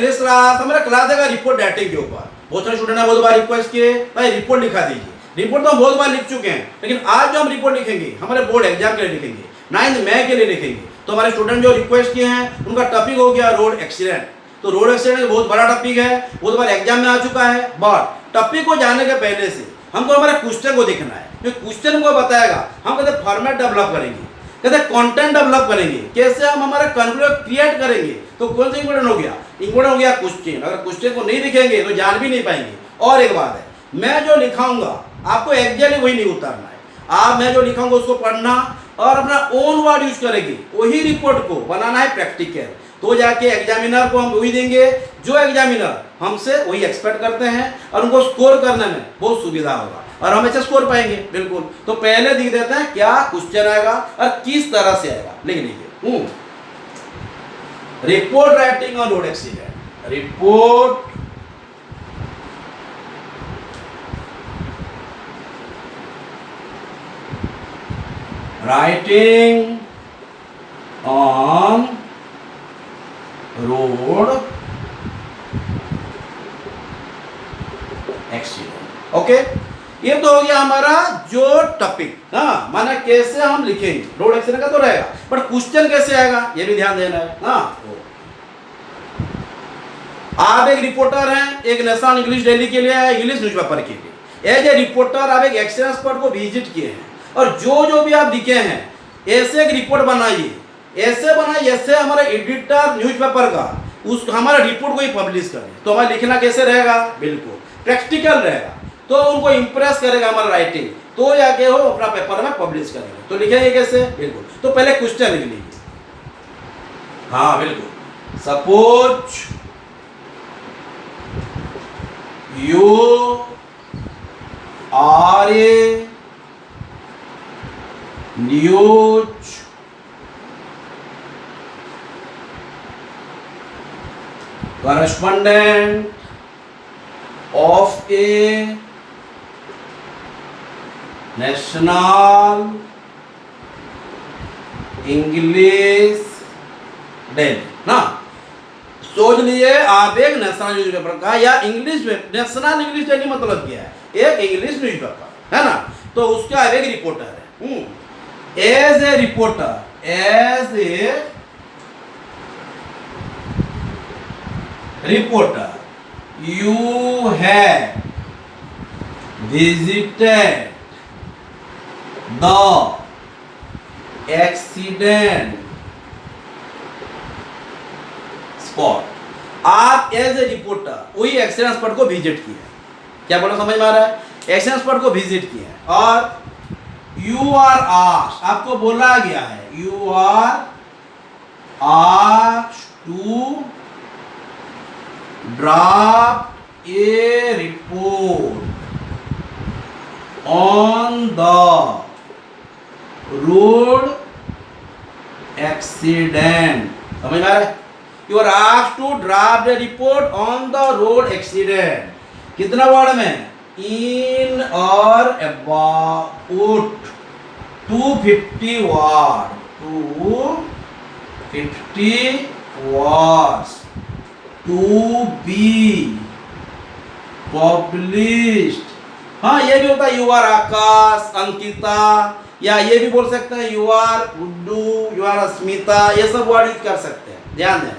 English class, हमारा class देगा report writing के ऊपर। बहुत सारे स्टूडेंट ने बहुत बार रिक्वेस्ट किए भाई रिपोर्ट लिखा दीजिए। रिपोर्ट तो हम बहुत बार लिख चुके हैं, लेकिन आज जो हम रिपोर्ट लिखेंगे हमारे बोर्ड एग्जाम के लिए लिखेंगे, 9th मई के लिए लिखेंगे। तो हमारे स्टूडेंट जो रिक्वेस्ट किए हैं उनका टॉपिक हो गया रोड एक्सीडेंट। तो रोड एक्सीडेंट बहुत बड़ा टॉपिक है, बहुत बार एग्जाम में आ चुका है। बट टॉपिक को जानने के पहले से हमको हमारे क्वेश्चन को देखना है, जो क्वेश्चन को बताएगा हम कहते फॉर्मेट डेवलप करेंगे, कहते कंटेंट डेवलप करेंगे, कैसे हम हमारा कंक्लूजन क्रिएट करेंगे। तो कौन सा इंपॉर्टेंट हो गया? इंपॉर्टेंट हो गया क्वेश्चन। अगर क्वेश्चन को नहीं लिखेंगे तो जान भी नहीं पाएंगे। और एक बात है, मैं जो लिखाऊंगा आपको एग्जैक्टली वही नहीं उतारना है। आप मैं जो लिखाऊंगा उसको पढ़ना और अपना ओन वर्ड यूज करेंगे, वही रिपोर्ट को बनाना है प्रैक्टिकल। तो जाके एग्जामिनर को हम वही देंगे जो एग्जामिनर हमसे वही एक्सपेक्ट करते हैं, और उनको स्कोर करने में बहुत सुविधा होगा और हम अच्छा स्कोर पाएंगे। बिल्कुल। तो पहले दिख देते हैं क्या क्वेश्चन आएगा और किस तरह से आएगा। लिख लीजिए, report writing on road accident. Report writing on road accident. Okay, ये तो हो गया हमारा जो टॉपिक। हाँ, माना कैसे हम लिखेंगे, रोड एक्सीडेंट का तो रहेगा, बट क्वेश्चन कैसे आएगा ये भी ध्यान देना है। हाँ, आप एक रिपोर्टर हैं, एक नेशनल इंग्लिश डेली के लिए है, इंग्लिश न्यूज़पेपर के लिए। एज ए रिपोर्टर आप एक एक्सीडेंट स्पॉट को विजिट किए हैं, और जो भी आप दिखे हैं ऐसे एक रिपोर्ट बनाइए। ऐसे बनाइए जैसे हमारा एडिटर न्यूज़पेपर का उस हमारा रिपोर्ट को ही पब्लिश करें। तो हमारा लिखना कैसे रहेगा? बिल्कुल प्रैक्टिकल रहेगा, तो उनको इंप्रेस करेगा हमारा राइटिंग, तो जाके वो अपना पेपर में पब्लिश करेंगे। तो लिखेंगे कैसे? बिल्कुल। तो पहले क्वेश्चन लिख लीजिए। हाँ बिल्कुल। Suppose you are a news correspondent of a national English daily ना। सोच लिए आप एक नेशनल न्यूज़पेपर का या इंग्लिश में नेशनल इंग्लिश डेली मतलब क्या है? एक इंग्लिश न्यूज़पेपर है ना। तो उसका एक रिपोर्टर है। As A reporter, as a reporter, you have visited the accident spot। आप एज ए रिपोर्टर वही एक्सीडेंट स्पॉट को विजिट किए। क्या बोला समझ में आ रहा है? एक्सीडेंट स्पॉट को विजिट किए और यू आर आस्क्ड, आपको बोला गया है, you are asked to draft a report on the road accident। समझ में आ रहा है? You are asked to draft a report on the road accident। कितना वर्ड में? In or about 250 word, 250 words to be published। हाँ, ये भी होता है यू आर आकाश, अंकिता, या ये भी बोल सकते हैं you are Guddu, you are Asmita, ये सब वर्ड यूज कर सकते हैं। ध्यान देना,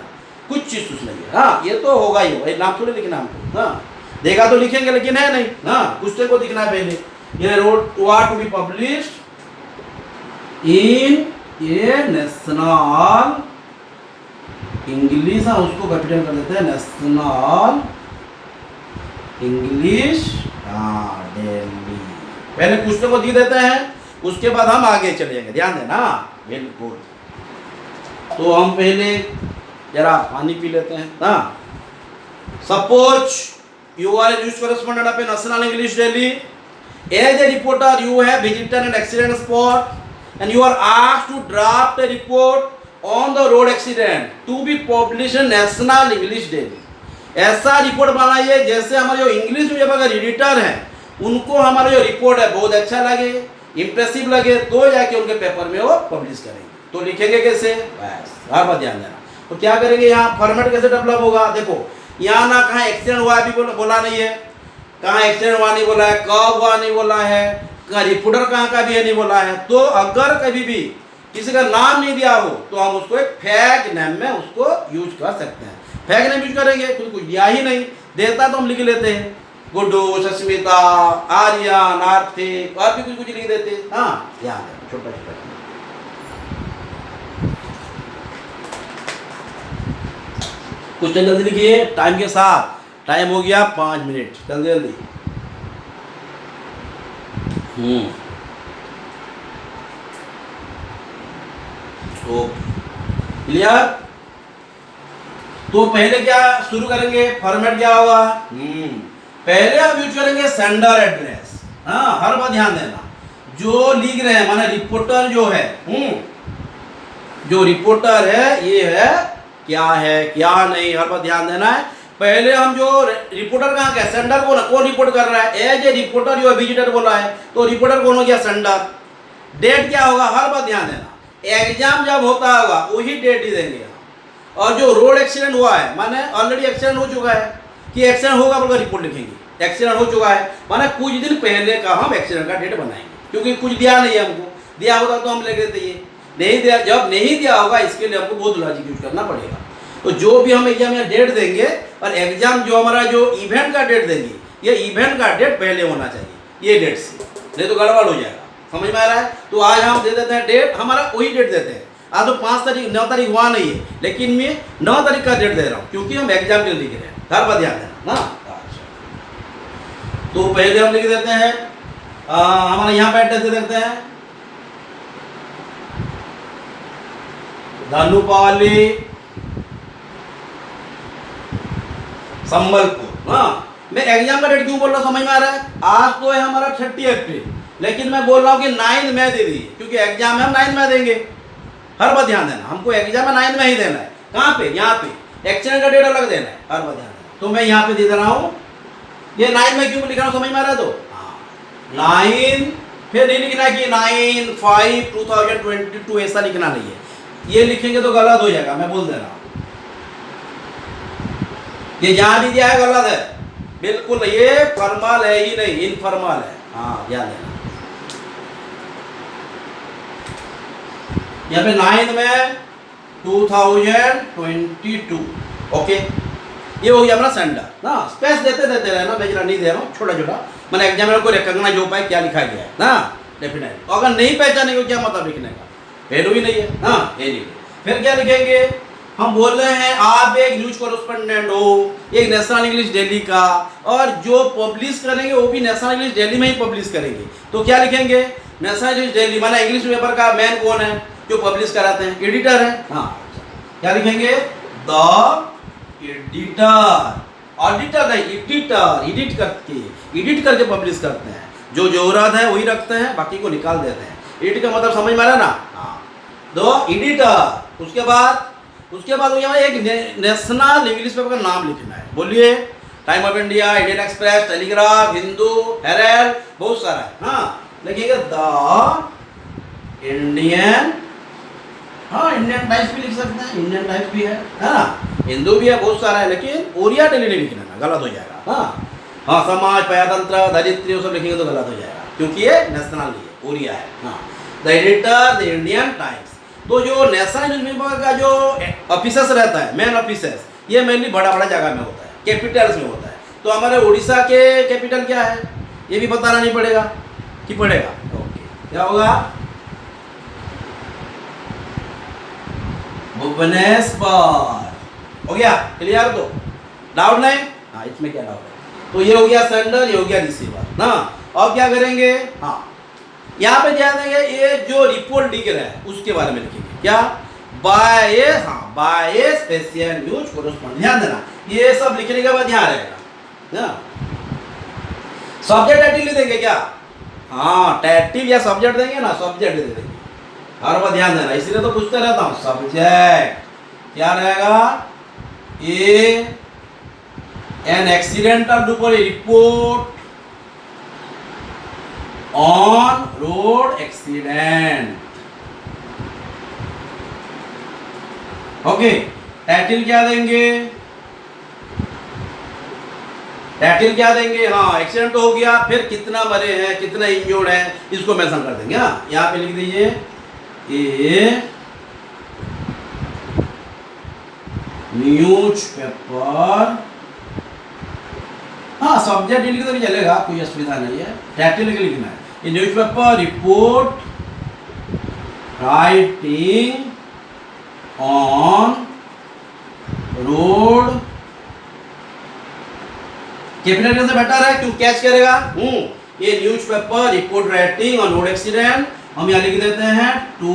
कुछ चीज सोच लेंगे। हाँ, ये तो होगा ही होगा, नाम थोड़ी लिखना हमको। हाँ, देखा तो लिखेंगे, लेकिन है नहीं। हाँ, कुछ को दिखना है पहले। ये road to be published in a national English, हाँ उसको कैपिटल कर देते हैं, नेशनल इंग्लिश डेली। पहले क्वेश्चन को दी देते हैं, उसके बाद हम आगे चले जाएंगे। ध्यान देना बिल्कुल। तो हम पहले जरा पानी पी लेते हैं ना। Suppose you are a news correspondent of a national English daily. As A reporter you have visited an accident spot and you are asked to draft a report on the road accident to be publish in national English daily. ऐसा report बनाइए जैसे हमारे जो English में अगर editor हैं उनको हमारा जो रिपोर्ट है बहुत अच्छा लगे, इंप्रेसिव लगे, तो जाके उनके पेपर में वो पब्लिश करेंगे। तो लिखेंगे कैसे? बस हर बात ध्यान देना। तो क्या करेंगे, यहाँ फॉर्मेट कैसे डेवलप होगा, देखो यहाँ ना कहाँ एक्सीडेंट हुआ अभी बोला नहीं है, कहाँ एक्सीडेंट हुआ नहीं बोला है, कब हुआ नहीं बोला है, कहाँ रिपोर्टर कहाँ का भी है नहीं बोला है। तो अगर कभी भी किसी का नाम नहीं दिया हो तो हम उसको एक फेक नेम में उसको यूज कर सकते हैं। फेक नेम यूज करेंगे, कुछ दिया ही नहीं, देता तो हम लिख लेते हैं, गुड्डू, सस्मिता, आर्यन, आर्थिक, और भी कुछ लिख देते हैं। हाँ ध्यान है, छोटा छोटा कुछ जल्दी लिखिए टाइम के साथ। टाइम हो गया 5 मिनट, जल्दी जल्दी। क्लियर। तो पहले क्या शुरू करेंगे, फॉर्मेट क्या होगा, पहले हम यूज करेंगे सेंडर एड्रेस। हाँ हर बार ध्यान देना, जो लिख रहे हैं माने रिपोर्टर जो है, जो रिपोर्टर है ये है क्या नहीं, हर बार ध्यान देना है। पहले हम जो रिपोर्टर कहाँ का, सेंडर कौन रिपोर्ट कर रहा है, एज ए रिपोर्टर जो विजिटर बोला है तो रिपोर्टर कौन हो गया, सेंडर। डेट क्या होगा, हर बार ध्यान देना, एग्जाम जब होता होगा वही डेट ही देंगे। और जो रोड एक्सीडेंट हुआ है माने ऑलरेडी एक्सीडेंट हो चुका है, कि एक्सीडेंट होगा बोलकर रिपोर्ट लिखेंगे, एक्सीडेंट हो चुका है माने कुछ दिन पहले का हम एक्सीडेंट का डेट बनाएंगे, क्योंकि कुछ दिया नहीं है हमको, दिया होता तो हम लिख देते, ये नहीं दिया, जब नहीं दिया होगा इसके लिए हमको बहुत लॉजिक यूज करना पड़ेगा। तो जो भी हम एग्जाम में डेट देंगे और एग्जाम जो हमारा जो इवेंट का डेट देंगे, ये इवेंट का डेट पहले होना चाहिए, ये डेट से, नहीं तो गड़बड़ हो जाएगा। समझ में आ रहा है। तो आज हम दे देते हैं डेट, हमारा वही डेट देते हैं। आज तो 5 तारीख 9 तारीख हुआ नहीं है, लेकिन मैं 9 तारीख का डेट दे रहा हूँ क्योंकि हम एग्जाम के लिए लिख रहे हैं, हर बार ध्यान देना ना। तो पहले हम लिख देते हैं, हमारा यहाँ पे एड्रेस दे देते हैं, धनुपाली संबलपुर। हाँ मैं एग्जाम का डेट क्यों बोल रहा हूँ, समझ में आ रहा है। आज तो है हमारा 30 अप्रैल, लेकिन मैं बोल रहा हूँ कि 9 मई दे दीजिए, क्योंकि एग्जाम में हम 9 मई देंगे। हर बार ध्यान देना, हमको एग्जाम में 9 मई ही देना है। कहाँ पे, यहाँ पे एक्सीडेंट का डेट अलग देना है, हर बार ध्यान देना। तो मैं यहाँ पे दे रहा हूँ, ये 9 मई क्यों लिखा हूँ, समझ में आ रहा है। तो 9, फिर नहीं लिखना कि 9/5/2022 ऐसा लिखना नहीं है, ये लिखेंगे तो गलत हो जाएगा, मैं बोल दे रहा हूँ। ये जहां भी दिया है गलत है, बिल्कुल ये फॉर्मल है ही नहीं, इनफॉर्मल है। हाँ ध्यान देना, यहाँ पे 9 में 2022। ओके ये हो गया अपना सेंडर ना। स्पेस देते रहना, मैं जरा नहीं दे रहा हूँ, छोटा छोटा, मैंने एग्जामिनर को रिकॉग्नाइज हो पाए क्या लिखा गया है ना, डेफिनेटली। अगर नहीं पहचानेंगे क्या मतलब लिखने का, वैल्यू ही नहीं है। हाँ ये नहीं, फिर क्या लिखेंगे, हम बोल रहे हैं आप एक न्यूज कॉरेस्पोंडेंट हो, एक नेशनल इंग्लिश दिल्ली का, और जो पब्लिश करेंगे वो भी नेशनल इंग्लिश दिल्ली में ही पब्लिश करेंगे। तो क्या लिखेंगे, नेशनल इंग्लिश दिल्ली माना इंग्लिश पेपर का मैन कौन है, जो पब्लिश कराते हैं, एडिटर है। हाँ क्या लिखेंगे, द एडिटर, ऑडिटर नहीं, एडिटर, एडिट करके पब्लिश करते हैं। जो जरूरत है वही रखते हैं, बाकी को निकाल देते हैं। एडिट का मतलब समझ में आ रहा ना। हाँ द एडिटर। उसके बाद एक नेशनल इंग्लिश पेपर का नाम लिखना है, बोलिए। Time of India, Indian express, telegraph, Hindu, Herald, बहुत सारा है। हाँ लिखिएगा द इंडियन, हाँ इंडियन टाइम्स भी लिख सकते हैं, इंडियन टाइम्स भी है ना, हिंदू भी है, बहुत सारा है, लेकिन ओरिया डेली नहीं लिखना ना, गलत हो जाएगा। हाँ समाज, प्रजातंत्र, दरिद्र सब लिखेंगे तो गलत हो जाएगा, क्योंकि ये नेशनल नहीं है, ओरिया है। हाँ the editor, the Indian times. तो जो नेशनल न्यूज़पेपर का जो ऑफिसर्स रहता है, मेन ऑफिसर्स, ये मेनली बड़ा बड़ा जगह में होता है, कैपिटल्स में होता है। तो हमारे उड़ीसा के कैपिटल क्या है ये भी बताना नहीं पड़ेगा कि पड़ेगा। ओके क्या होगा, भुवनेश्वर। हो गया क्लियर, तो डाउट नहीं। हाँ इसमें क्या डाउट है। तो ये हो गया सेंडर, ये हो गया रिसीवर ना। और क्या करेंगे, हाँ यहाँ पे ध्यान देंगे, ये जो रिपोर्ट लिख रहा है उसके बारे में लिखेंगे क्या, बाय ए स्पेशल न्यूज कॉरेस्पोंडेंट। ध्यान देना, ये सब लिखने के बाद ध्यान रहेगा ना। सब्जेक्ट टाइटल लिख देंगे क्या, हाँ टाइटल या सब्जेक्ट देंगे ना, सब्जेक्ट दे देंगे, हर बार ध्यान देना, इसलिए तो पूछते रहता हूँ। सब्जेक्ट क्या रहेगा, a an accidental report on road accident. Okay title क्या देंगे, टाइटल क्या देंगे, हाँ एक्सीडेंट तो हो गया, फिर कितना मरे हैं, कितना इंजोर्ड है, इसको मेंशन कर देंगे। हाँ यहाँ पे लिख दीजिए ए न्यूज़पेपर, हाँ सब्जेक्ट लिख दो भी चलेगा, कोई असुविधा नहीं है, टाइटल लिखना है। ये newspaper report writing on road, capital से बेटर है क्यों कैच करेगा। ये newspaper report writing on road accident, हम यहाँ लिख देते हैं टू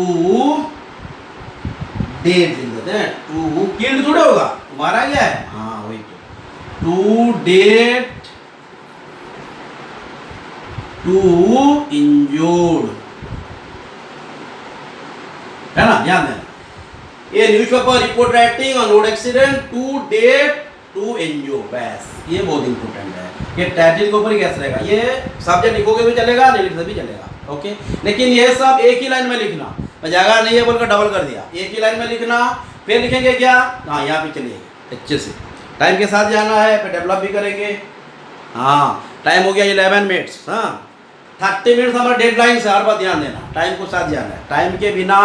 डेट, लिख देते हैं टू किल्ड थोड़ा होगा, मारा गया है, हाँ वही तो, टू डेट टू इंजोर्ड, है ना, ध्यान देना। ये newspaper report writing on road accident two dead two injured, बस ये बहुत इंपॉर्टेंट है। ये टाइटल के ऊपर ही कैसे रहेगा, ये सब्जेक्ट लिखोगे भी चलेगा, नहीं लिखोगे भी चलेगा, ओके। लेकिन ये सब एक ही लाइन में लिखना, मैं जगह नहीं है बोलकर डबल कर दिया, एक ही लाइन में लिखना। फिर लिखेंगे क्या, हाँ यहाँ पे चलिए अच्छे से, टाइम के साथ जाना है, फिर डेवलप भी करेंगे। हाँ टाइम हो गया 11 मिनट्स, हाँ 30 मिनट्स हमारा डेडलाइन से, हर बार ध्यान देना, टाइम को साथ जाना है, टाइम के बिना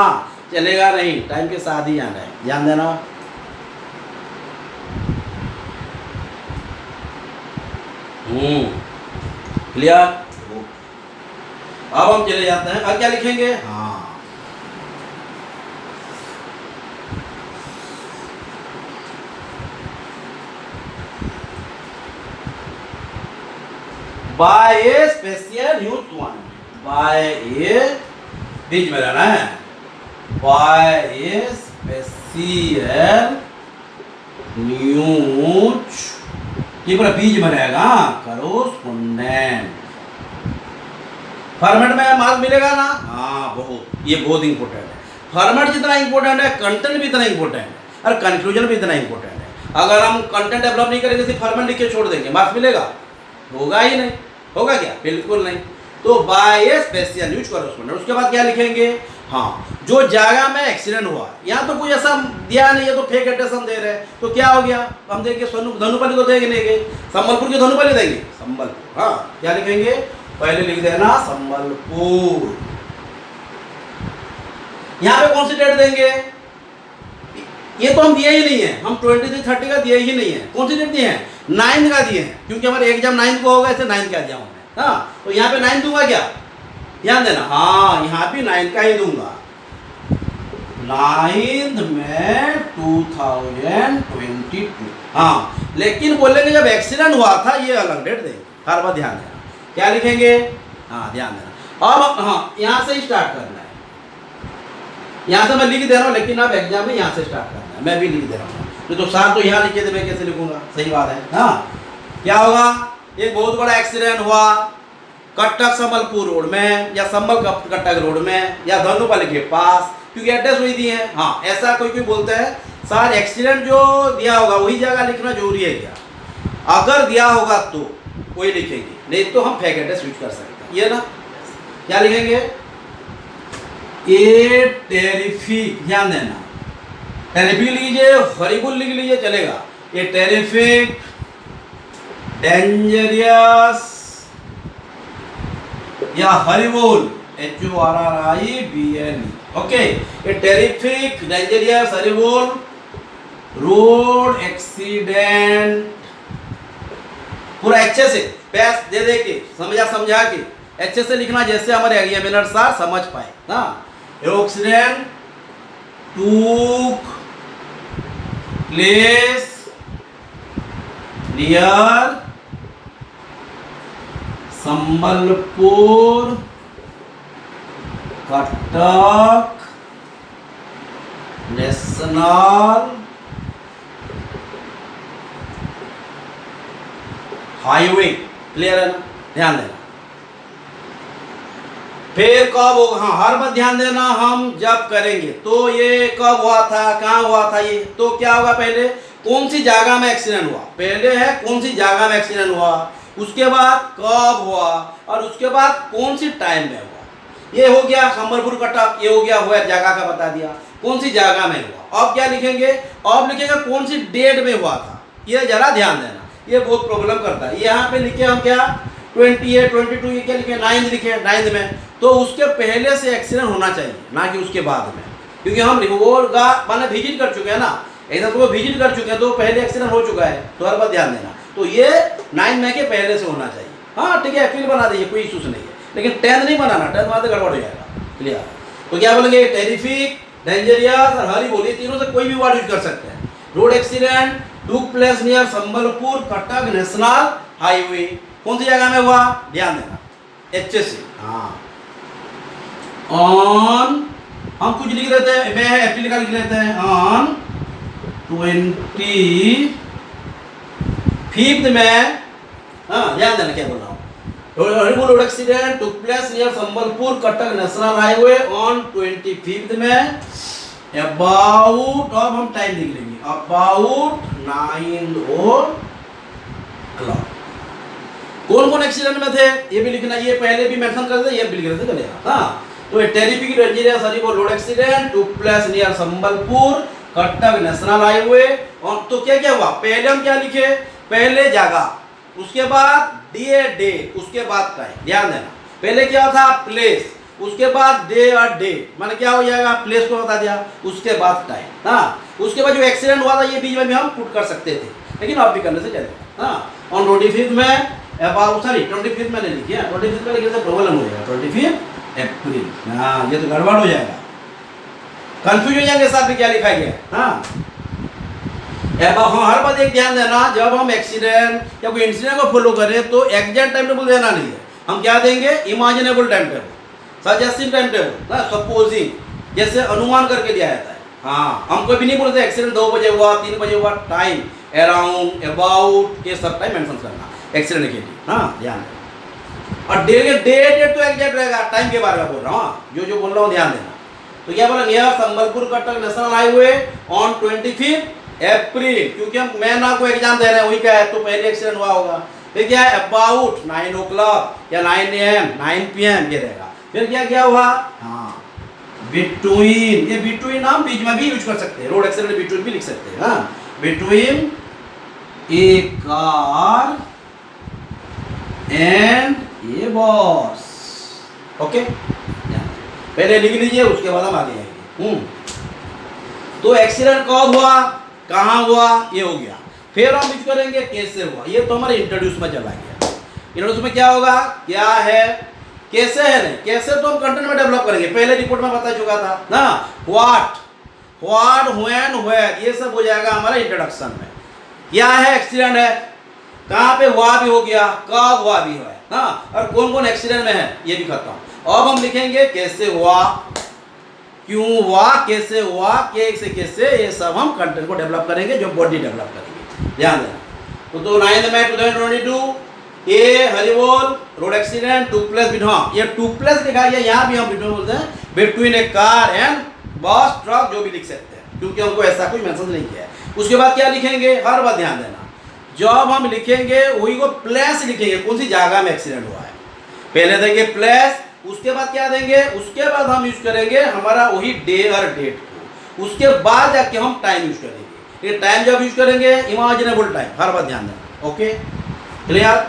चलेगा नहीं, टाइम के साथ ही जाना है, ध्यान देना। क्लियर। अब हम चले जाते हैं, अब क्या लिखेंगे, हाँ बाय ए स्पेशल न्यूज वन, बाय ए बीच में रहना है, बाय ए स्पेशल न्यूज, ये पूरा बीच में रहेगा, करोस्पोंडेंट। फॉर्मेट में मार्क्स मिलेगा ना, हाँ बहुत, ये बहुत इंपॉर्टेंट है। फॉर्मेट जितना इंपॉर्टेंट है, कंटेंट भी इतना इंपॉर्टेंट है, और कंक्लूजन भी इतना इंपॉर्टेंट है। अगर हम कंटेंट डेवलप नहीं करेंगे, सिर्फ फॉर्मेट लिख के छोड़ देंगे, मार्क्स मिलेगा, होगा ही नहीं, होगा क्या, बिल्कुल नहीं। तो बाय ए स्पेशल न्यूज करोस्पोंडेंट, उसके बाद क्या लिखेंगे, हाँ जो जगह में एक्सीडेंट हुआ, यहाँ तो कोई ऐसा दिया नहीं है तो फेक एड्रेस हम दे रहे हैं, तो क्या हो गया, हम देंगे धनुपल्ली तो देंगे नहीं, संबलपुर की धनुपल्ली देंगे, संबलपुर। हाँ क्या लिखेंगे, पहले लिख देना संबलपुर। यहाँ पे कौन सी डेट देंगे, ये तो हम दिए ही नहीं है, हम 23-30 का दिए ही नहीं है, कौन सी डेट दिए हैं, 9 का दिए हैं, क्योंकि हमारे एग्जाम 9 को होगा, ऐसे 9 का दिया हमने। हाँ तो यहाँ पे 9 दूंगा क्या, ध्यान देना, हाँ यहाँ भी 9 का ही दूंगा, 9 में 2022। हाँ लेकिन बोलेंगे जब एक्सीडेंट हुआ था, ये अलग डेट देंगे, हर बार ध्यान देना। क्या लिखेंगे, हाँ ध्यान देना। अब हाँ यहाँ से स्टार्ट करना है, यहाँ से मैं लिख दे रहा हूँ, लेकिन अब एग्जाम में यहाँ से स्टार्ट करना है, मैं भी लिख दे रहा हूँ, तो सार तो यहाँ लिखे थे, मैं कैसे लिखूंगा, सही बात है। हाँ क्या होगा, एक बहुत बड़ा एक्सीडेंट हुआ कटक संबलपुर रोड में, या संबल कटक रोड में, या धनुपल्ली के पास, क्योंकि एड्रेस वही दिए हैं। हाँ ऐसा कोई बोलता है सर एक्सीडेंट जो दिया होगा वही जगह लिखना जरूरी है क्या, अगर दिया होगा तो वही लिखेंगे, नहीं तो हम फेक एड्रेस यूज कर सकते हैं, ये ना। क्या लिखेंगे, ए टेरिफिक, ध्यान देना, टेरिफिक लीजिए, हॉरिबल लिख लीजिए चलेगा, ये टेरिफिक, डेंजरियस या हॉरिबल, HORRIBLE, ओके। ये terrific, dangerous, horrible road accident, पूरा अच्छे से पैस दे दे के समझा के अच्छे से लिखना, जैसे हमारे एग्जामिनर साहब समझ पाए ना। एक्सीडेंट टूक place near Sambalpur Cuttack national highway, clear है ना, ध्यान देना। फिर कब होगा, हाँ हर बार ध्यान देना, हम जब करेंगे तो ये कब हुआ था, कहाँ हुआ था, ये तो क्या होगा, पहले कौन सी जगह में एक्सीडेंट हुआ, पहले है कौन सी जगह में एक्सीडेंट हुआ, उसके बाद कब हुआ, और उसके बाद कौन सी टाइम में हुआ। ये हो गया संबलपुर कटक, ये हो गया जगह का बता दिया। कौन सी जगह में हुआ। अब क्या लिखेंगे, अब लिखेंगे कौन सी डेट में हुआ था। ये जरा ध्यान देना, ये बहुत प्रॉब्लम करता है। यहाँ पे लिखे हम क्या 28, 22, ये क्या लिखे 9 लिखे 9 में, तो उसके पहले से एक्सीडेंट होना चाहिए, ना कि उसके बाद में, क्योंकि हम रिवोल्गा माने विजिट कर चुके हैं ना, एकदम तो वो विजिट कर चुके हैं तो पहले एक्सीडेंट हो चुका है, तो हर बात ध्यान देना। तो ये 9 मई के पहले से होना चाहिए। हाँ ठीक है, अप्रैल बना दीजिए, कोई इशूज नहीं है, लेकिन 10 नहीं बनाना, 10 बनाते गड़बड़ हो जाएगा। क्लियर। तो क्या बोलेंगे, टेरिफिक, डेंजरियस और हरी बोली, तीनों से कोई भी वर्ड यूज कर सकते हैं। Road accident took place near Sambalpur Cuttack national highway, कौन सी जगह में हुआ, ध्यान देना, HSC। हाँ, ऑन हम कुछ लिख देते हैं, मैं अप्रैल का लिख लेते हैं, ऑन 25 में, हाँ ध्यान देना क्या बोल रहा हूँ, road accident took place near Sambalpur Cuttack national highway on 25 में अबाउट, अब हम टाइम लिख लेंगे, अबाउट 9 o'clock। कौन कौन एक्सीडेंट में थे ये भी लिखना, ये पहले भी मेंशन कर दे, ये भी लिख रहे थे चलेगा। हाँ, तो terrific dangerous horrible road accident took place near Sambalpur Cuttack national highway. और तो क्या क्या हुआ, पहले हम क्या लिखे, पहले जगह, उसके बाद डेट, उसके बाद टाइम। ध्यान देना, पहले क्या था प्लेस, उसके बाद डे और डेट, माने क्या हो जाएगा, प्लेस को बता दिया, उसके बाद टाइम। हाँ, उसके बाद जो एक्सीडेंट हुआ था ये बीच में भी हम पुट कर सकते थे, लेकिन अब भी करने से चलेगा। हाँ, ऑन 25 में अबाउट, सॉरी 25 में नहीं लिखिए, 25 में लिखे तो प्रॉब्लम हो जाएगा, 25 अप्रैल। हाँ, ये तो गड़बड़ हो जाएगा, कंफ्यूज हो जाएंगे साथ में क्या लिखा गया। हाँ, अब हम हर बात एक ध्यान देना, जब हम एक्सीडेंट या कोई इंसिडेंट को फॉलो करें तो एग्जैक्ट टाइम टेबल देना नहीं है, हम क्या देंगे, imaginable time table, suggestive time table ना, सपोजिंग, जैसे अनुमान करके दिया जाता है। हाँ, हम कोई भी नहीं बोलते एक्सीडेंट 2 बजे हुआ, 3 बजे हुआ, टाइम, अराउंड, अबाउट, ये सब टाइम मेंशन करना एक्सीडेंट के लिए। हाँ, ध्यान देना। और डेट तो एग्जैक्ट रहेगा, टाइम के बारे में बोल रहा हूँ, जो बोल रहा हूँ ध्यान देना। तो क्या बोला, near Sambalpur Cuttack national highway on 25 अप्रैल, क्योंकि हम मैं ना को एग्जाम दे रहे हैं, वही क्या है, तो पहले एक्सीडेंट हुआ होगा। फिर क्या है, अबाउट 9 o'clock या 9 AM, 9 PM ये रहेगा। फिर क्या क्या हुआ, हाँ बिटवीन, ये बिटवीन हम बीच में भी यूज कर सकते हैं, रोड एक्सीडेंट बिटवीन भी लिख सकते हैं। हाँ, between A car and A boss. Okay, पहले लिख लीजिए, उसके बाद हम आगे आएंगे। तो एक्सीडेंट कब हुआ, कहाँ हुआ, ये हो गया। फिर हम यूज करेंगे कैसे हुआ, ये तो हमारे इंट्रोड्यूस में चला गया। इंट्रोड्यूस में क्या होगा, क्या है, कैसे है, नहीं कैसे तो हम कंटेंट में डेवलप करेंगे, पहले रिपोर्ट में बता चुका था ना। व्हाट, व्हेन, वेयर, ये सब हो जाएगा हमारा इंट्रोडक्शन में। क्या है, एक्सीडेंट है, कहाँ पे हुआ भी हो गया, कब हुआ भी है ना, और कौन कौन एक्सीडेंट में है ये भी खत्म। अब हम लिखेंगे कैसे हुआ, क्यों हुआ, कैसे हुआ, कैसे कैसे, ये सब हम कंटेंट को डेवलप करेंगे, जो बॉडी डेवलप करेंगे। ध्यान देना। तो 9 मई 2022 ये Haribol road accident took place between, हाँ ये टुक प्लेस लिखा गया, यहाँ भी हम बिटवीन बोलते हैं, बिटवीन ए कार एंड बस, ट्रक, जो भी लिख सकते हैं, क्योंकि हमको ऐसा कोई मेंशन नहीं किया है। उसके बाद क्या लिखेंगे, हर बात ध्यान देना, जब हम लिखेंगे वही को प्लेस लिखेंगे, कौन सी जगह में एक्सीडेंट हुआ है, पहले देंगे प्लेस, उसके बाद क्या देंगे, उसके बाद हम यूज करेंगे हमारा वही डे और डेट को, उसके बाद जाके हम टाइम यूज करेंगे। ये टाइम जब यूज करेंगे इमेजिनेबल टाइम, हर बात ध्यान देना। ओके, क्लियर,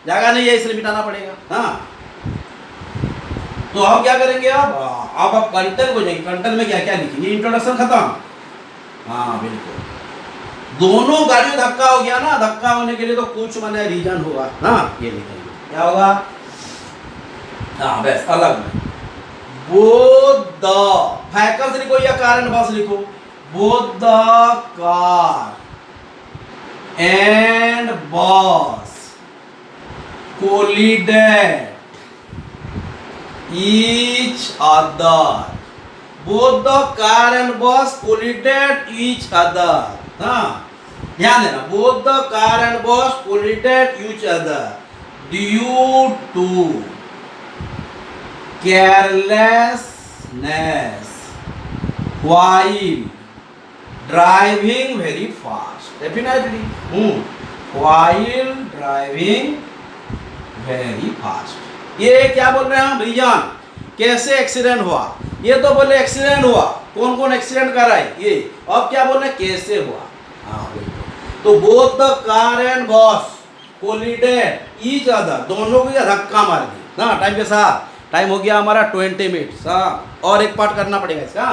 जगह नहीं है इसलिए मिटाना पड़ेगा। हाँ, तो हम क्या करेंगे, अब आप कंटेंट को जाएंगे, कंटेंट में क्या क्या लिखेंगे, इंट्रोडक्शन खत्म। हाँ बिल्कुल, दोनों गाड़ियों धक्का हो गया ना, धक्का होने के लिए तो कुछ माने रीजन होगा। हाँ, ये लिखेंगे, क्या होगा, हाँ बस अलग में, बोथ द, फैकल से लिखो या कारण बस लिखो, both the car and bus कोलिडेड each other, both the car and bus collided each other। हाँ, ध्यान देना, both the car and bus collided each other due to carelessness while driving very fast। definitely, while driving very fast। ये क्या बोल रहे हैं हम, reason, कैसे एक्सीडेंट हुआ, ये तो बोले एक्सीडेंट हुआ, कौन कौन एक्सीडेंट कर रहा है ये। अब क्या बोल रहे हैं, कैसे हुआ। हाँ बिल्कुल। तो both the car and bus collided each other, दोनों को धक्का मार दी ना। टाइम के साथ, टाइम हो गया हमारा 20 मिनट्स। हाँ, और एक पार्ट करना पड़ेगा इसका।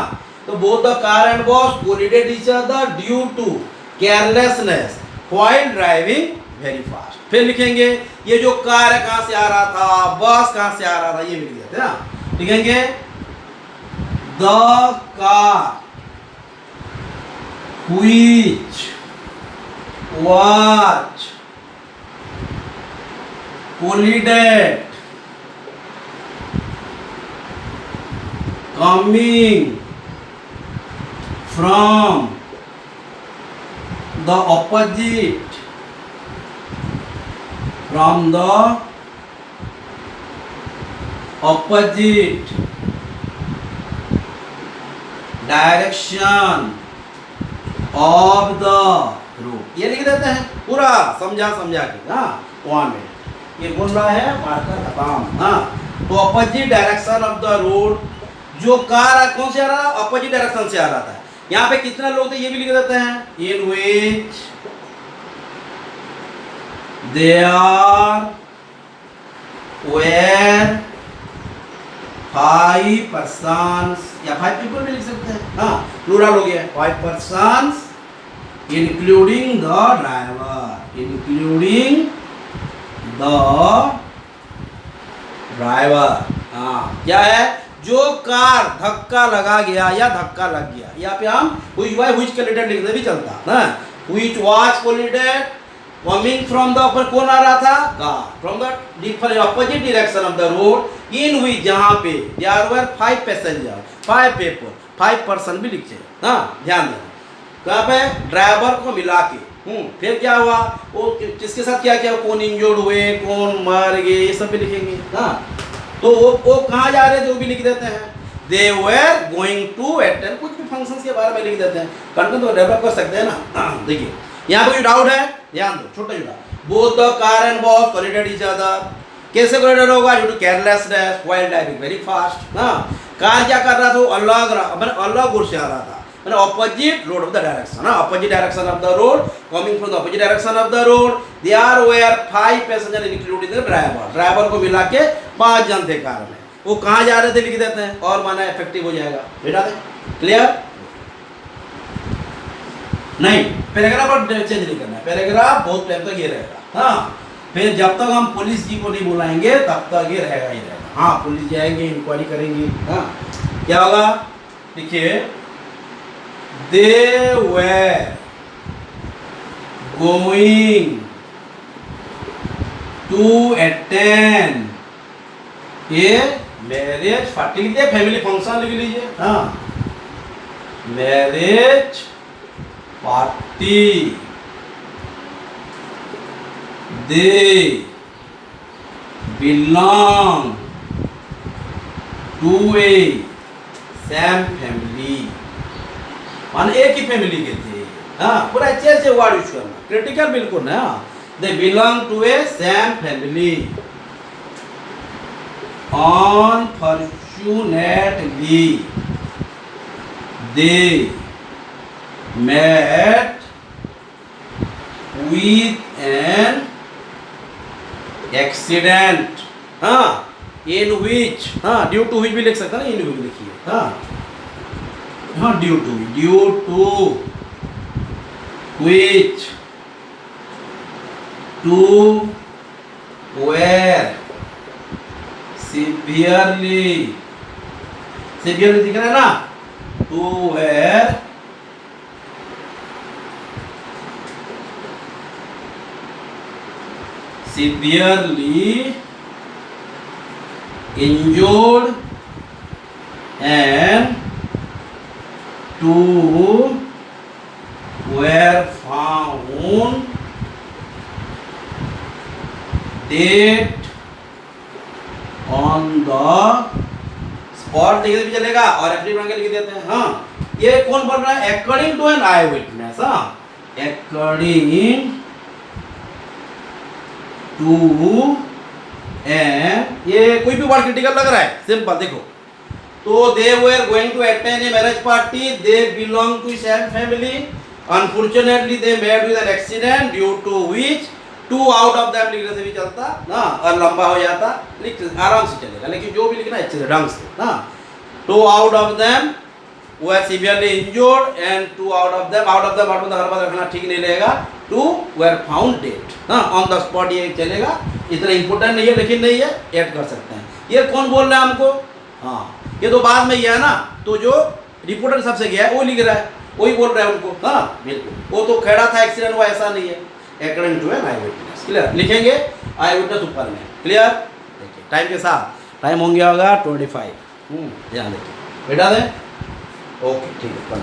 तो both the car and bus collided each other due to carelessness while driving very fast. फिर लिखेंगे ये जो कार है कहां से आ रहा था, बस कहां से आ रहा था, ये लिख देते हैं ना। लिखेंगे the car which was collided coming from the opposite direction of the road। ये लिख देते हैं पूरा समझा के। हाँ, 1 मिनट ये बोल रहा है, मार्कर खत्म। हाँ, तो opposite direction of the road, जो कार कौन से आ रहा था, अपोजिट डायरेक्शन से आ रहा था। यहाँ पे कितने लोग थे ये भी लिख देते हैं, इन विच देयर वेर 5 persons, या 5 people भी लिख सकते हैं। हाँ, प्लूरल हो गया, 5 persons इंक्लूडिंग द ड्राइवर। हाँ, क्या है, जो कार धक्का लगा गया या धक्का लग गया। यहाँ पे हम व्हिच कोलिडेड लिखते भी चलता है। Which was collided coming from the ऊपर, कौन आ रहा था, car, from the opposite direction of the road in which, जहां पे there were 5 passenger, 5 people, 5 person भी लिखते हैं। हाँ, ध्यान देना कहाँ पे, ड्राइवर को मिला के। फिर क्या हुआ, वो किसके साथ क्या क्या, कौन इंजर्ड हुए, कौन मर गए, ये सब भी लिखेंगे। हाँ, तो वो कहाँ जा रहे थे वो भी लिख देते हैं। They were going to attend, कुछ भी फंक्शंस के बारे में लिख देते हैं। कंटेंट तो डेवलप कर सकते हैं ना। देखिए यहाँ पे कोई डाउट है, ध्यान दो, छोटा छोटा। Both the car and bus collided each other, कैसे कोलिडेड होगा, due to carelessness while driving very fast. हाँ, कार क्या कर रहा था, वो अलग ओर से आ रहा था, मतलब opposite road of the direction. Opposite direction of the road, coming from the opposite direction of the road, there were 5 passenger including the driver को मिला के 5 जन थे कार में। वो कहाँ जा रहे थे लिख देते हैं, और माना इफेक्टिव हो जाएगा। बेटा क्लियर नहीं, पैराग्राफ और चेंज नहीं करना है, पैराग्राफ बहुत टाइम तक ये रहेगा। हाँ, फिर जब तक हम पुलिस जी को नहीं बुलाएंगे तब तक ये रहेगा ही रहेगा। हाँ, पुलिस जाएंगे, इंक्वायरी करेंगे। हाँ, क्या होगा, देखिए, they were going to attend a marriage party, लिख दिया, फैमिली फंक्शन लिख लीजिए। हाँ, marriage party, they belong to a same family, मान एक ही फैमिली के थे। हाँ, पूरा अच्छे से वर्ड यूज करना, क्रिटिकल बिल्कुल ना। They belong to a same family, unfortunately they met with an accident। हाँ, in which, हाँ, due to which भी लिख सकता है ना, in which लिखिए। हाँ, हाँ, due to which two were severely दिख रहा है ना, two were severely injured and 2 were found dead on the spot। लिख भी चलेगा, और एफडी बना के लिख देते हैं। हाँ, ये कौन बोल रहा है, according to an eye witness. हाँ, अकॉर्डिंग टू एन, ये कोई भी वर्ड क्रिटिकल लग रहा है, सिंपल देखो, तो they were going to attend a marriage party, they belong to same family, unfortunately they met with an accident due to which two out of them लिखने से भी चलता ना, और लंबा हो जाता, लिख आराम से चलेगा, लेकिन जो भी लिखना अच्छे से ढंग से ना। Two out of them were severely injured and two out of them हर बार रखना ठीक नहीं रहेगा, two were found dead, हाँ ऑन द स्पॉट ये चलेगा, इतना इंपॉर्टेंट नहीं है लेकिन नहीं है, ऐड कर सकते हैं। ये कौन बोल रहा है हमको? हाँ ये तो बाद में गया ना, तो जो रिपोर्टर सबसे गया है वो लिख रहा है, वही बोल रहा है उनको, हाँ बिल्कुल, वो तो खड़ा था एक्सीडेंट हुआ ऐसा नहीं है, according to an eye witness, clear, लिखेंगे आई विटनेस ऊपर में, क्लियर। देखिए टाइम के साथ, टाइम हो गया होगा 25, ध्यान देखिए बेटा दें, ओके ठीक है,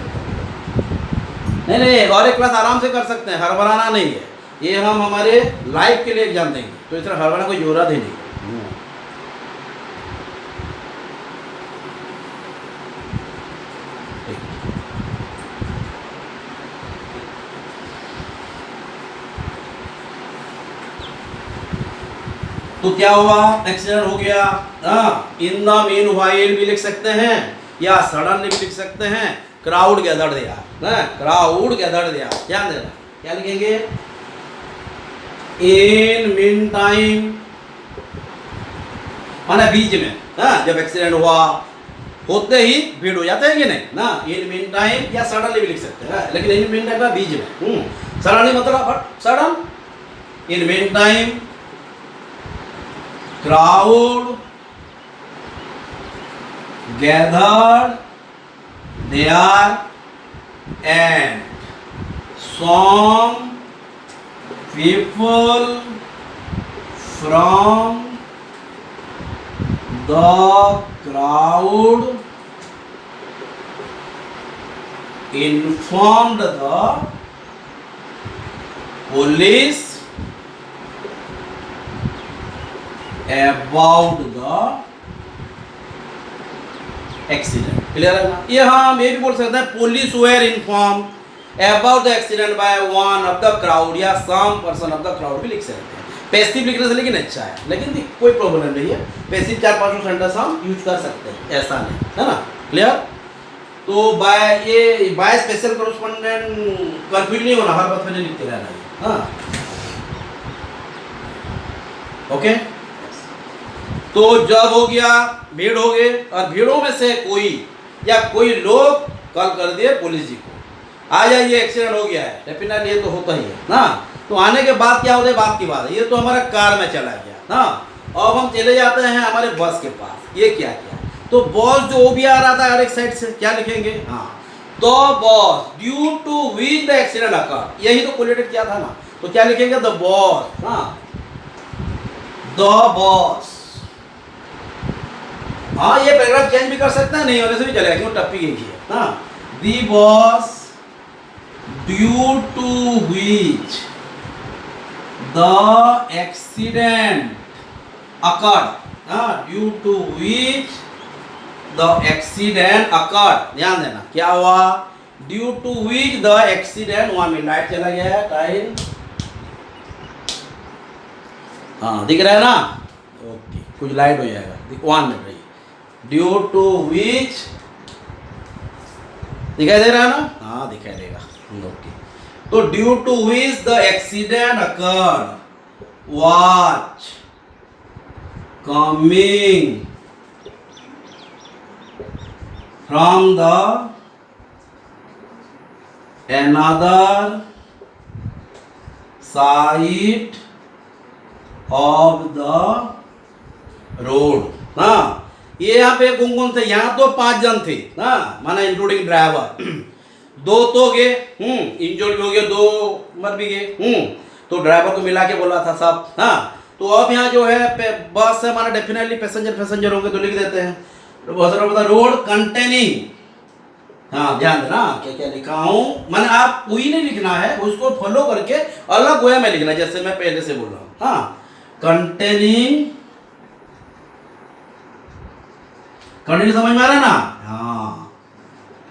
नहीं नहीं और एक क्लास आराम से कर सकते हैं, हड़बड़ाना नहीं है, ये हम हमारे लाइफ के लिए एग्जाम देंगे, तो इस तरह हड़बड़ाना कोई जरूरत ही नहीं। तो क्या हुआ? एक्सीडेंट हो गया, इन द मीन व्हाइल भी लिख सकते हैं या सडनली भी लिख सकते हैं, क्राउड गैदर्ड दिया, क्राउड गैदर्ड दिया, ध्यान देना, क्या लिखेंगे? इन मीन टाइम, माने बीच में, जब एक्सीडेंट हुआ होते ही भीड़ हो जाते हैं कि नहीं ना, इन मीन टाइम या सडनली भी लिख सकते हैं, लेकिन इन मीन टाइम का बीच में, सडनली मतलब sudden, in mean time crowd gathered there and some people from the crowd informed the police about the accident, clear है ना? ये हम ये भी बोल सकते हैं, police were inform about the accident by one of the crowd या some person of the crowd भी लिख सकते हैं, पैसिव लिखने से लेकिन अच्छा है, लेकिन कोई प्रॉब्लम नहीं है, पैसिव 4-5 सेंटेंस हम यूज कर सकते हैं, ऐसा नहीं है ना, क्लियर। तो बाय ये बाय स्पेशल कॉरेस्पोंडेंट कंफ्यूज नहीं होना, हर बात में लिखते रहना है, हाँ ओके। तो जब हो गया भीड़ हो गए, और भीड़ों में से कोई या कोई लोग कॉल कर दिए पुलिस जी को, आ जाइए एक्सीडेंट हो गया है, डेफिनेटली ये तो होता ही है ना। तो आने के बाद क्या होता है, बात की बात है, ये तो हमारा कार में चला गया ना, अब हम चले जाते हैं हमारे बस के पास, ये क्या किया, तो बॉस जो वो भी आ रहा था हर एक साइड से, क्या लिखेंगे? हाँ तो bus due to which the accident occur, यही तो कोलेटेड किया था ना, तो क्या लिखेंगे? द बॉस, हाँ द बॉस, हाँ ये पैराग्राफ चेंज भी कर सकते हैं, नहीं होने से भी चलेगा, क्यों टप्पी गई है, हाँ the bus due to which the accident occurred, हाँ due to which the accident occurred, ध्यान देना क्या हुआ, due to which the accident, वहां में लाइट चला गया है, टाइम, हाँ दिख रहा है ना, ओके कुछ लाइट हो जाएगा, 1 मिनट रही, ड्यू टू विच, दिखाई दे रहा है ना, हाँ दिखाई देगा, ओके। तो due to which the accident occurred, watch coming from the another side of the road, हाँ ये यहाँ पे कौन थे, यहाँ तो 5 जन थे ना, माना इंक्लूडिंग ड्राइवर, 2 तो गए, इंजर्ड भी हो गए, 2 मर भी गए, तो ड्राइवर को मिला के बोला था सब, हाँ तो अब यहाँ जो है बस है, माना डेफिनेटली पैसेंजर होंगे तो लिख देते हैं, तो बहुत सारा बता रोड कंटेनिंग, हाँ ध्यान देना क्या क्या लिखा हूँ, मैंने आप कोई नहीं लिखना है, उसको फॉलो करके अलग वे में लिखना, जैसे मैं पहले से बोल रहा हूँ, हाँ कंटेनिंग, कंटेनिंग समझ में आ रहा है ना, हाँ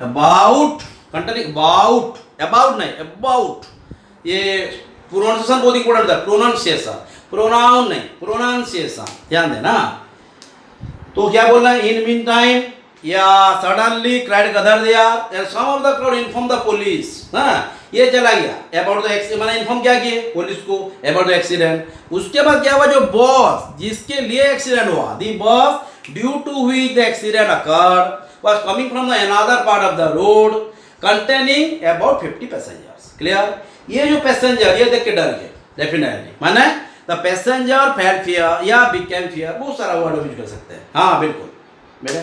अबाउट, कंटेनिंग अबाउट, अबाउट नहीं अबाउट, ये प्रोनाउंसिएशन बहुत इंपॉर्टेंट है, प्रोनाउंसिएशन, प्रोनाउन नहीं प्रोनाउंसिएशन, ध्यान देना। तो क्या बोल रहा है, इन मीन टाइम या सडनली क्राइड गदर दिया and some of the crowd inform the police. हाँ, ये चला गया अबाउट द एक्सीडेंट, मैंने इन्फॉर्म क्या किए पुलिस को अबाउट द एक्सीडेंट। उसके बाद क्या हुआ, जो बॉस जिसके लिए एक्सीडेंट हुआ, the bus due to which the accident occurred was coming from the another part of the road containing about 50 passengers। Clear? ये जो पैसेंजर, ये देख के डर गए डेफिनेटली, माने द पैसेंजर फेल्ट फियर या बिकेम फियर, बहुत सारा वर्ड यूज कर सकते हैं। हाँ बिल्कुल बेटे,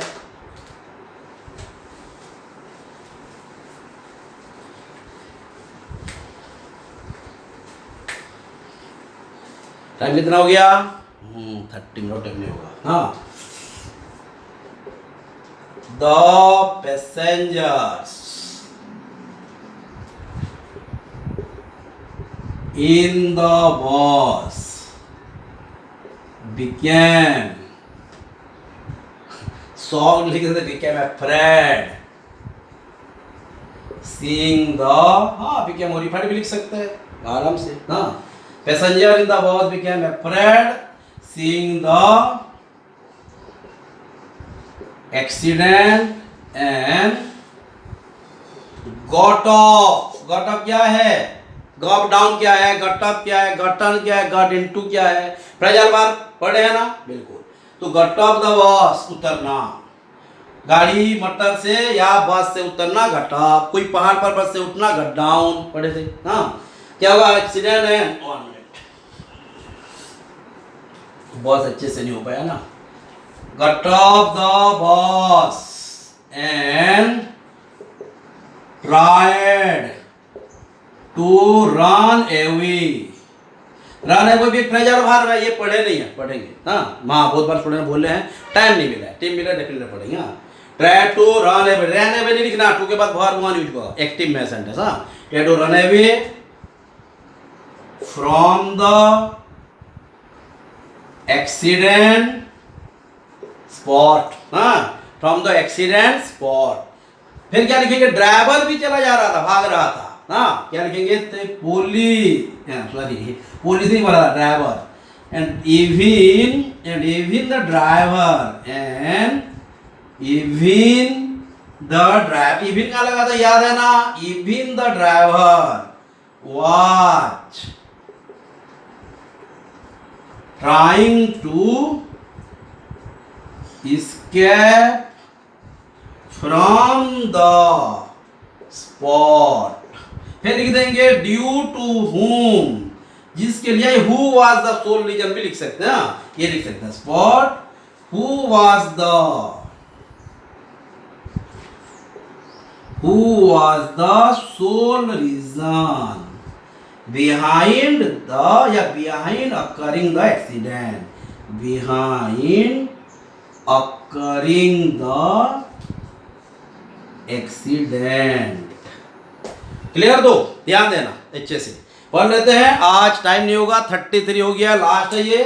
टाइम कितना हो गया? 30 मिनट टाइम नहीं होगा। हाँ, the passengers in the bus became song लिख सकते, became afraid seeing the, हाँ became horrified भी लिख सकते हैं आराम से। हाँ, passenger in the bus became afraid seeing the accident and got off. Got off क्या है? गॉट डाउन क्या है? गॉट अप क्या है? गॉट ऑन क्या है? गॉट इनटू क्या है? फ्रेजल वर्ब पढ़े हैं ना? बिल्कुल। तो गॉट ऑफ द बस, उतरना, गाड़ी मोटर से या बस से उतरना गॉट ऑफ, कोई पहाड़ पर बस से उठना गॉट डाउन, पढ़े थे। हाँ, क्या होगा? एक्सीडेंट है, 1 मिनट, बस अच्छे से नहीं हो पाया ना। Got off the bus and tried to run away। Run away भी एक फ्रेजल वर्ब है, ये पढ़े नहीं है, पढ़ेंगे। हाँ, बहुत बार स्टूडेंट बोल रहे हैं टाइम नहीं मिला है, टाइम मिला डेफिनेटली पढ़ेंगे। हाँ, try to run away, run away नहीं लिखना, टू के बाद वर्ब 1 यूज करो, एक्टिव में सेंटेंस। हाँ, try to run away from the accident spot. हाँ, फ्रॉम द एक्सीडेंट स्पॉट। फिर क्या लिखेंगे? ड्राइवर भी चला जा रहा था, भाग रहा था। हाँ, क्या लिखेंगे? पुलिस, सॉरी पुलिस नहीं बोला, driver. And even the driver, and even the driver, even क्या लगा था याद है ना? Even the driver was trying to escape from the spot। फिर लिख देंगे ड्यू टू whom, जिसके लिए who was the sole reason भी लिख सकते हैं। ये लिख सकते हैं spot, who was the sole reason behind occurring the accident, behind occurring the accident। Clear? दो ध्यान देना अच्छे से पढ़ लेते हैं, आज टाइम नहीं होगा, 33 हो गया, लास्ट है ये।